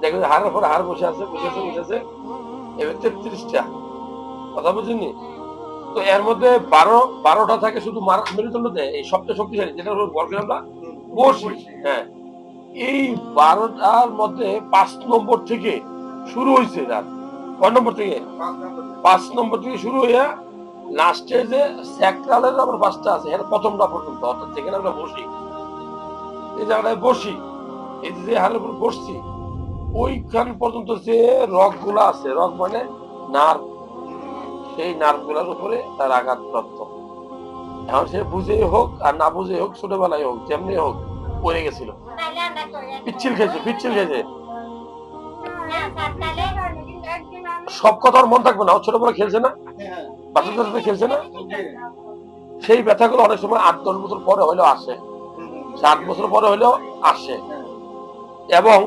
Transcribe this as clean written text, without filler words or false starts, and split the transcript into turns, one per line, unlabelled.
দেখবেন হাড়ের পরে হাড় বসে আছে বসে আছে বসে আছে, এবার 33টা, কথা বুঝিনি। তো এর মধ্যে 12টা থাকে শুধু মেরুদণ্ড দেয়, এই সবচেয়ে শক্তিশালী যেটা হলো বলকে আমরা বসি। হ্যাঁ, এই 12টার মধ্যে 5 নম্বর থেকে শুরু হয়েছে রাত। কয় নম্বর থেকে? 5 নম্বর থেকে শুরু হইয়া লাস্টে যে স্যাক্রালের আবার 5টা আছে, এর প্রথমটা পর্যন্ত, অর্থাৎ যেখানে আমরা বসি, এই জায়গাটায় বসি, এই যে হাড়ের উপর বসছি, ওইখান পর্যন্ত যে রগ গুলা আছে, রগ মানে নার্ভ, সেই নার্ভ গুলার উপরে তার আঘাতপ্রাপ্ত। এখন সে বুঝেই হোক আর না বুঝেই হোক, ছোটবেলায় হোক, যেমনি হোক, পড়ে গেছিল, পিচ্ছিল খেয়েছে, পিচ্ছিল খেয়েছে। সব কথা ওর মন থাকবে না, ছোটবেলা খেলছে না, বাচ্চাদের সাথে খেলছে না, সেই ব্যথাগুলো অনেক সময় 8-10 বছর পরে হইলেও আসে, 7 বছর পরে হইলেও আসে। এবং